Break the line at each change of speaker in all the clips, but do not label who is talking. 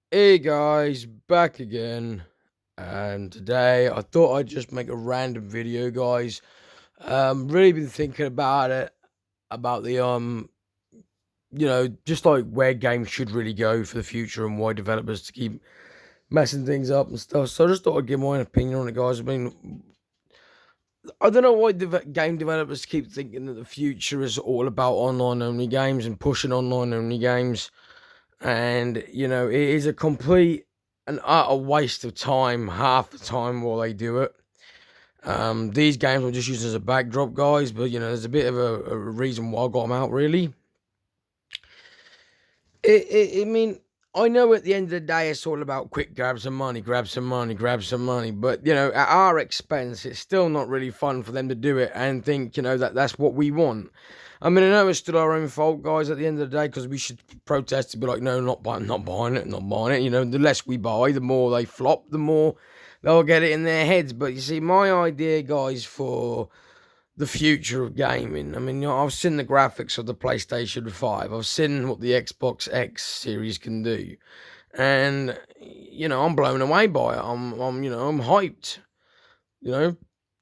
Hey guys, back again. And today I thought I'd just make a random video, guys. Really been thinking about it, about just like where games should really go for the future and why developers to keep messing things up and stuff. So I just thought I'd give my opinion on it, guys. I mean, I don't know why game developers keep thinking that the future is all about online only games and pushing online only games. And it is a complete and utter waste of time half the time while they do it. These games were just used as a backdrop, guys, but there's a bit of a reason why I got them out, really. I mean, I know at the end of the day it's all about quick grab some money, grab some money, grab some money, but at our expense, it's still not really fun for them to do it and think that that's what we want. I mean, I know it's still our own fault, guys, at the end of the day, because we should protest and be like, no, not buying it, not buying it. The less we buy, the more they flop, the more they'll get it in their heads. But you see, my idea, guys, for the future of gaming. I mean, I've seen the graphics of the PlayStation 5. I've seen what the Xbox X series can do. And I'm blown away by it. I'm hyped. You know,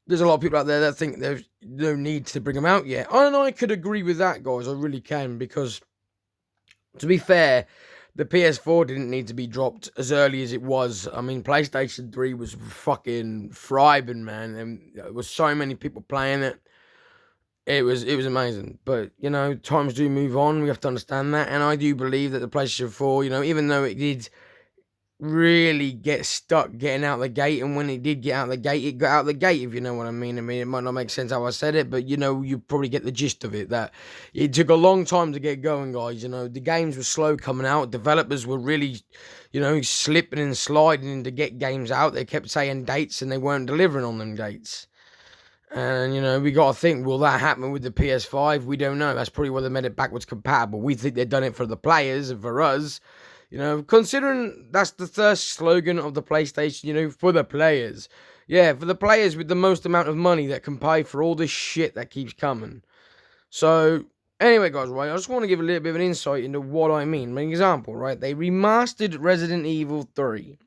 there's a lot of people out there that think there's no need to bring them out yet. And I could agree with that, guys. I really can, because to be fair, the PS4 didn't need to be dropped as early as it was. I mean, PlayStation 3 was fucking thriving, man, and there was so many people playing it. It was amazing. But times do move on. We have to understand that, and I do believe that the PlayStation 4, even though it did really get stuck getting out the gate, and when it did get out the gate, it got out the gate, if you know what I mean. I mean, it might not make sense how I said it, but you probably get the gist of it, that it took a long time to get going, guys. The games were slow coming out. Developers were really slipping and sliding to get games out. They kept saying dates and they weren't delivering on them dates. And we got to think, will that happen with the PS5? We don't know. That's probably why they made it backwards compatible. We think they've done it for the players and for us. Considering that's the first slogan of the PlayStation, for the players. Yeah, for the players with the most amount of money that can pay for all this shit that keeps coming. So, anyway, guys, right, I just want to give a little bit of an insight into what I mean. An example, right? They remastered Resident Evil 3.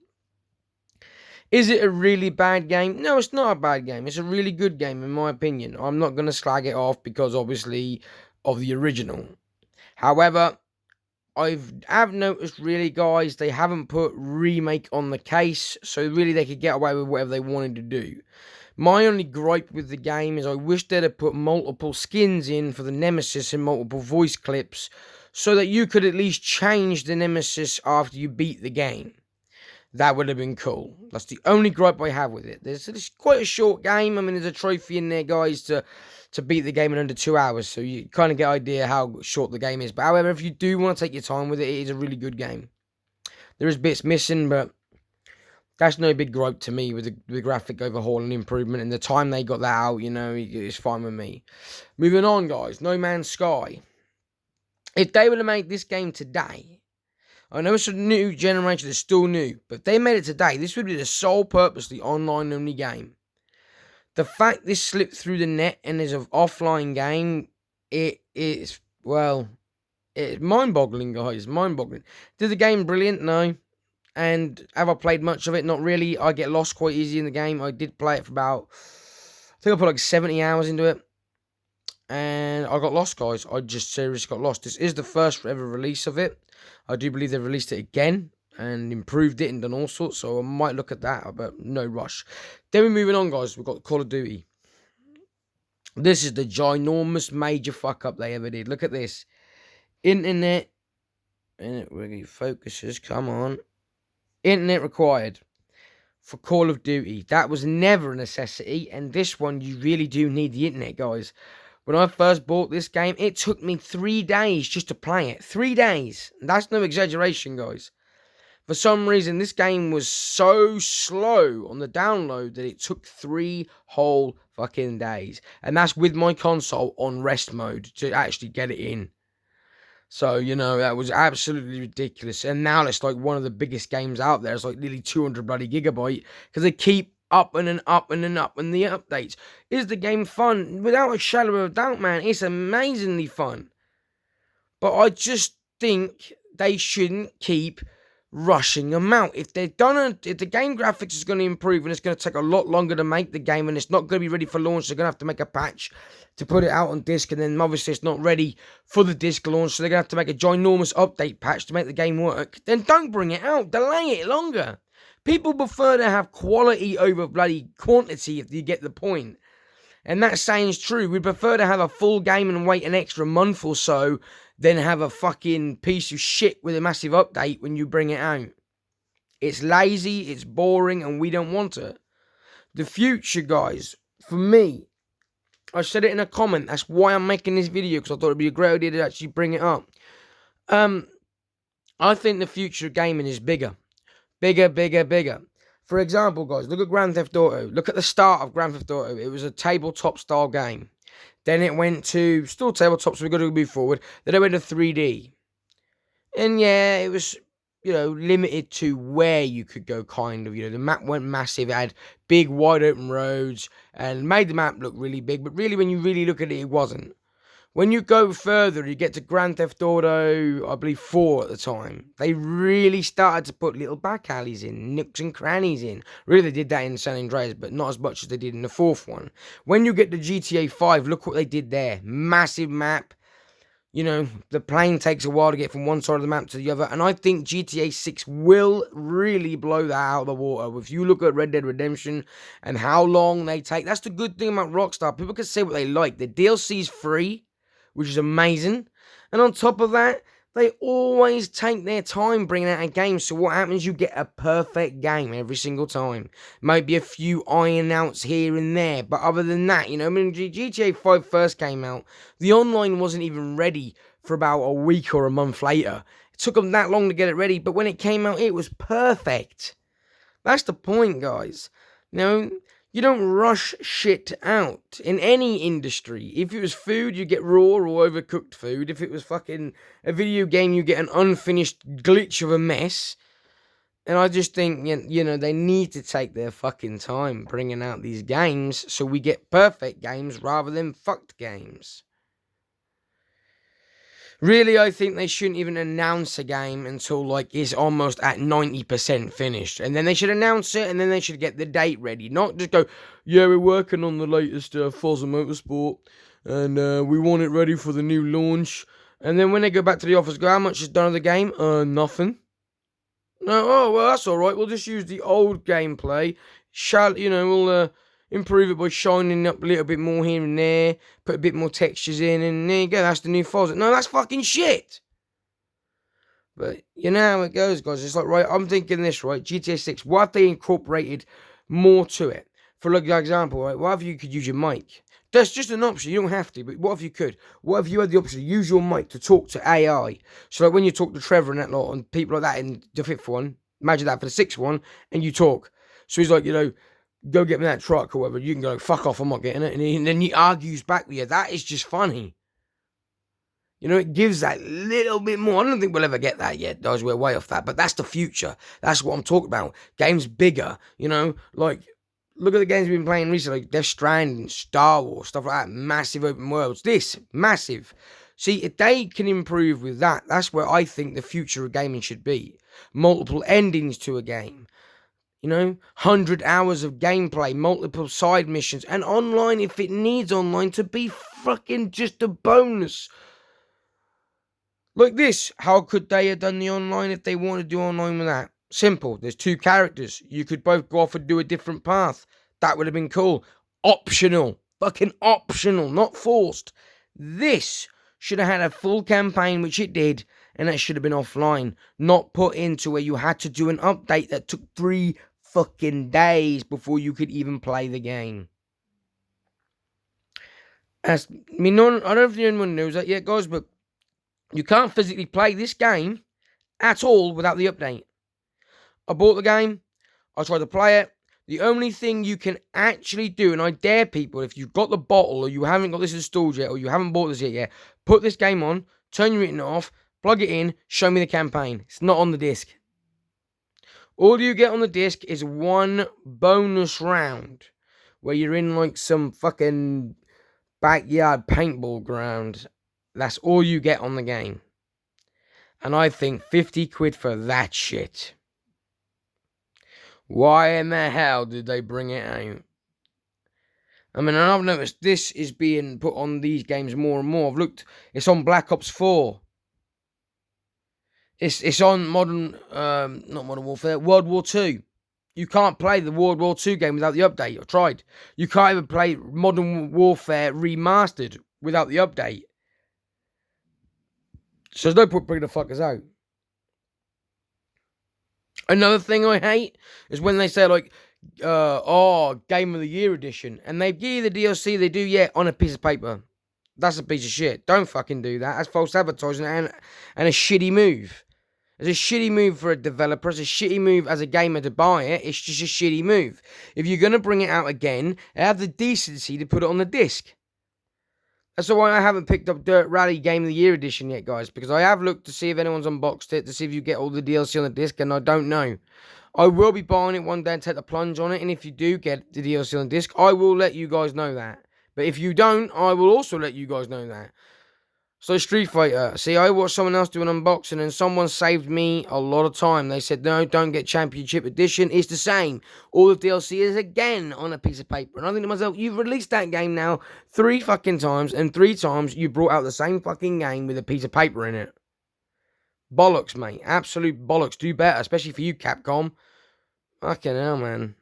Is it a really bad game? No, it's not a bad game. It's a really good game, in my opinion. I'm not going to slag it off because, obviously, of the original. However, I've noticed, really, guys, they haven't put remake on the case, so really they could get away with whatever they wanted to do. My only gripe with the game is I wish they'd have put multiple skins in for the Nemesis and multiple voice clips, so that you could at least change the Nemesis after you beat the game. That would have been cool. That's the only gripe I have with it. It's quite a short game. I mean, there's a trophy in there, guys, to beat the game in under 2 hours. So you kind of get an idea how short the game is. But however, if you do want to take your time with it, it is a really good game. There is bits missing, but that's no big gripe to me with the graphic overhaul and improvement. And the time they got that out, it's fine with me. Moving on, guys. No Man's Sky. If they were to make this game today, I know it's a new generation, it's still new, but if they made it today, this would be the sole purposely online-only game. The fact this slipped through the net and is an offline game, it's mind-boggling, guys, mind-boggling. Did the game brilliant? No. And have I played much of it? Not really. I get lost quite easy in the game. I did play it for about, I think I put like 70 hours into it. And I got lost, guys. I just seriously got lost. This is the first ever release of it. I do believe they've released it again and improved it and done all sorts, so I might look at that, but no rush. Then we're moving on, guys. We've got Call of Duty. This is the ginormous major fuck up they ever did. Look at this. Internet. And it really focuses. Come on. Internet required for Call of Duty. That was never a necessity, and this one, you really do need the internet, guys. When I first bought this game, it took me 3 days just to play it. 3 days. That's no exaggeration, guys. For some reason, this game was so slow on the download that it took 3 whole fucking days. And that's with my console on rest mode to actually get it in. So, that was absolutely ridiculous. And now it's like one of the biggest games out there. It's like nearly 200 bloody gigabyte. Because they keep up and up and up and the updates. Is the game fun? Without a shadow of a doubt, man, it's amazingly fun. But I just think they shouldn't keep rushing them out. If the game graphics is going to improve and it's going to take a lot longer to make the game and it's not going to be ready for launch, they're going to have to make a patch to put it out on disc, and then obviously it's not ready for the disc launch, so they're going to have to make a ginormous update patch to make the game work. Then don't bring it out. Delay it longer. People prefer to have quality over bloody quantity, if you get the point. And that saying's true. We'd prefer to have a full game and wait an extra month or so than have a fucking piece of shit with a massive update when you bring it out. It's lazy, it's boring, and we don't want it. The future, guys, for me, I said it in a comment. That's why I'm making this video, because I thought it'd be a great idea to actually bring it up. I think the future of gaming is bigger. Bigger. For example, guys, look at Grand Theft Auto. Look at the start of Grand Theft Auto. It was a tabletop style game. Then it went to, still tabletop, so we've got to move forward. Then it went to 3D. And yeah, it was, limited to where you could go, kind of. The map went massive. It had big, wide open roads and made the map look really big. But really, when you really look at it, it wasn't. When you go further, you get to Grand Theft Auto, I believe 4 at the time. They really started to put little back alleys in, nooks and crannies in. Really, they did that in San Andreas, but not as much as they did in the 4th one. When you get to GTA 5, look what they did there. Massive map. The plane takes a while to get from one side of the map to the other. And I think GTA 6 will really blow that out of the water. If you look at Red Dead Redemption and how long they take. That's the good thing about Rockstar. People can say what they like. The DLC's free, which is amazing. And on top of that, they always take their time bringing out a game. So what happens? You get a perfect game every single time. Maybe a few iron outs here and there. But other than that, when GTA 5 first came out, the online wasn't even ready for about a week or a month later. It took them that long to get it ready. But when it came out, it was perfect. That's the point, guys. You don't rush shit out in any industry. If it was food, you get raw or overcooked food. If it was fucking a video game, you get an unfinished glitch of a mess. And I just think, they need to take their fucking time bringing out these games so we get perfect games rather than fucked games. Really, I think they shouldn't even announce a game until, it's almost at 90% finished. And then they should announce it, and then they should get the date ready. Not just go, yeah, we're working on the latest Forza Motorsport, and we want it ready for the new launch. And then when they go back to the office, go, how much is done of the game? Nothing. No, oh, well, that's all right. We'll just use the old gameplay. We'll improve it by shining up a little bit more here and there, put a bit more textures in, and there you go, that's the new Forza. No, that's fucking shit. But you know how it goes, guys. It's like, right, I'm thinking this, right, GTA 6, what if they incorporated more to it? For example, right, what if you could use your mic? That's just an option, you don't have to, but what if you could? What if you had the option to use your mic to talk to AI? So when you talk to Trevor and that lot, and people like that in the 5th one, imagine that for the 6th one, and you talk. So he's like, go get me that truck or whatever. You can go, fuck off, I'm not getting it. And then he argues back with you. That is just funny. It gives that little bit more. I don't think we'll ever get that yet, guys. We're way off that. But that's the future. That's what I'm talking about. Games bigger, look at the games we've been playing recently. Like Death Stranding, Star Wars, stuff like that. Massive open worlds. This, massive. See, if they can improve with that, that's where I think the future of gaming should be. Multiple endings to a game. 100 hours of gameplay, multiple side missions, and online if it needs online to be fucking just a bonus. Like this, how could they have done the online if they wanted to do online with that? Simple, there's 2 characters. You could both go off and do a different path. That would have been cool. Optional. Fucking optional, not forced. This should have had a full campaign, which it did, and that should have been offline. Not put into where you had to do an update that took 3 fucking days before you could even play the game. I don't know if anyone knows that yet, guys, but you can't physically play this game at all without the update. I bought the game, I tried to play it. The only thing you can actually do, and I dare people, if you've got the bottle or you haven't got this installed yet or you haven't bought this yet, put this game on, turn your internet off, plug it in, show me the campaign. It's not on the disc. All you get on the disc is 1 bonus round where you're in some fucking backyard paintball ground. That's all you get on the game. And I think 50 quid for that shit. Why in the hell did they bring it out? I mean, and I've noticed this is being put on these games more and more. I've looked, it's on Black Ops 4. It's on not Modern Warfare, World War 2. You can't play the World War 2 game without the update. I've tried. You can't even play Modern Warfare Remastered without the update. So there's no point bringing the fuckers out. Another thing I hate is when they say, like, Game of the Year edition. And they give you the DLC, they do, yeah, on a piece of paper. That's a piece of shit. Don't fucking do that. That's false advertising and a shitty move. It's a shitty move for a developer. It's a shitty move as a gamer to buy it. It's just a shitty move. If you're going to bring it out again, have the decency to put it on the disc. That's why I haven't picked up Dirt Rally Game of the Year edition yet, guys. Because I have looked to see if anyone's unboxed it, to see if you get all the DLC on the disc, and I don't know. I will be buying it one day and take the plunge on it. And if you do get the DLC on the disc, I will let you guys know that. But if you don't, I will also let you guys know that. So Street Fighter, see, I watched someone else do an unboxing and someone saved me a lot of time. They said, no, don't get Championship Edition. It's the same. All the DLC is again on a piece of paper. And I think to myself, you've released that game now 3 fucking times, and 3 times you brought out the same fucking game with a piece of paper in it. Bollocks, mate. Absolute bollocks. Do better, especially for you, Capcom. Fucking hell, man.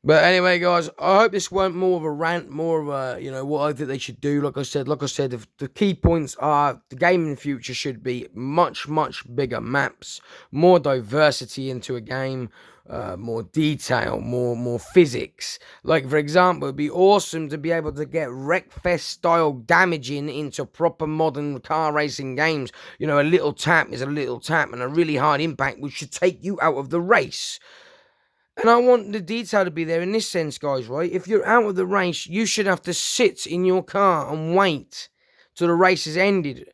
But anyway, guys, I hope this weren't more of a rant, more of a, what I think they should do. Like I said, the key points are the game in the future should be much, much bigger maps, more diversity into a game, more detail, more physics. Like, for example, it'd be awesome to be able to get Wreckfest-style damaging into proper modern car racing games. A little tap is a little tap, and a really hard impact which should take you out of the race. And I want the detail to be there in this sense, guys, right? If you're out of the race, you should have to sit in your car and wait till the race is ended.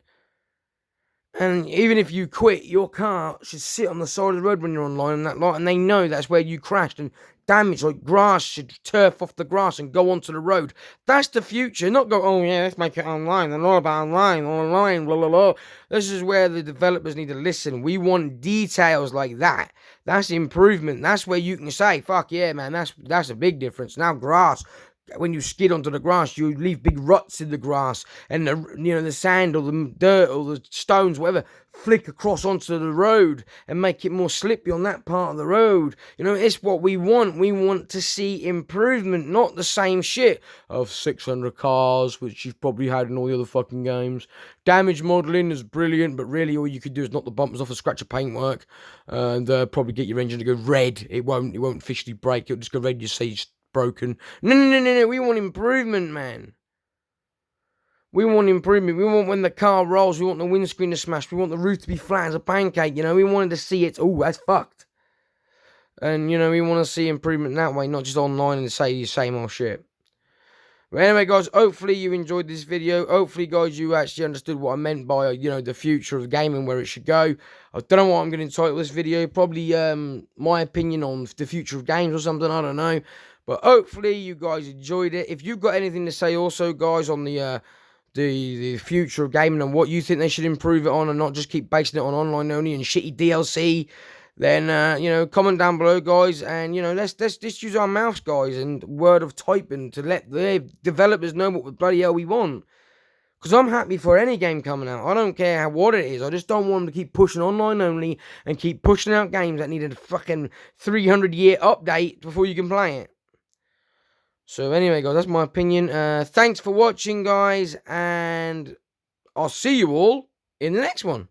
And even if you quit, your car should sit on the side of the road when you're online and that lot, and they know that's where you crashed, and damage, like grass, should turf off the grass and go onto the road. That's the future, not go, oh yeah, let's make it online, and all about online, blah, blah, blah. This is where the developers need to listen. We want details like that. That's improvement. That's where you can say, fuck yeah, man, that's a big difference. Now grass, when you skid onto the grass, you leave big ruts in the grass, and the sand or the dirt or the stones, whatever, flick across onto the road and make it more slippy on that part of the road. It's what we want. We want to see improvement, not the same shit of 600 cars, which you've probably had in all the other fucking games. Damage modelling is brilliant, but really all you could do is knock the bumpers off and scratch a paintwork, and probably get your engine to go red. It won't officially break. It'll just go red. You see broken. No. We want improvement, man. We want improvement. We want when the car rolls, we want the windscreen to smash. We want the roof to be flat as a pancake. We wanted to see it. Oh, that's fucked. And, we want to see improvement that way, not just online and say the same old shit. But anyway, guys, hopefully you enjoyed this video. Hopefully, guys, you actually understood what I meant by, the future of gaming, where it should go. I don't know what I'm going to entitle this video. Probably my opinion on the future of games or something. I don't know. But hopefully you guys enjoyed it. If you've got anything to say also, guys, on the future of gaming and what you think they should improve it on, and not just keep basing it on online only and shitty DLC, then comment down below, guys, and let's use our mouths, guys, and word of typing to let the developers know what the bloody hell we want. Because I'm happy for any game coming out. I don't care what it is. I just don't want them to keep pushing online only and keep pushing out games that need a fucking 300-year update before you can play it. So anyway, guys, that's my opinion. Thanks for watching, guys, and I'll see you all in the next one.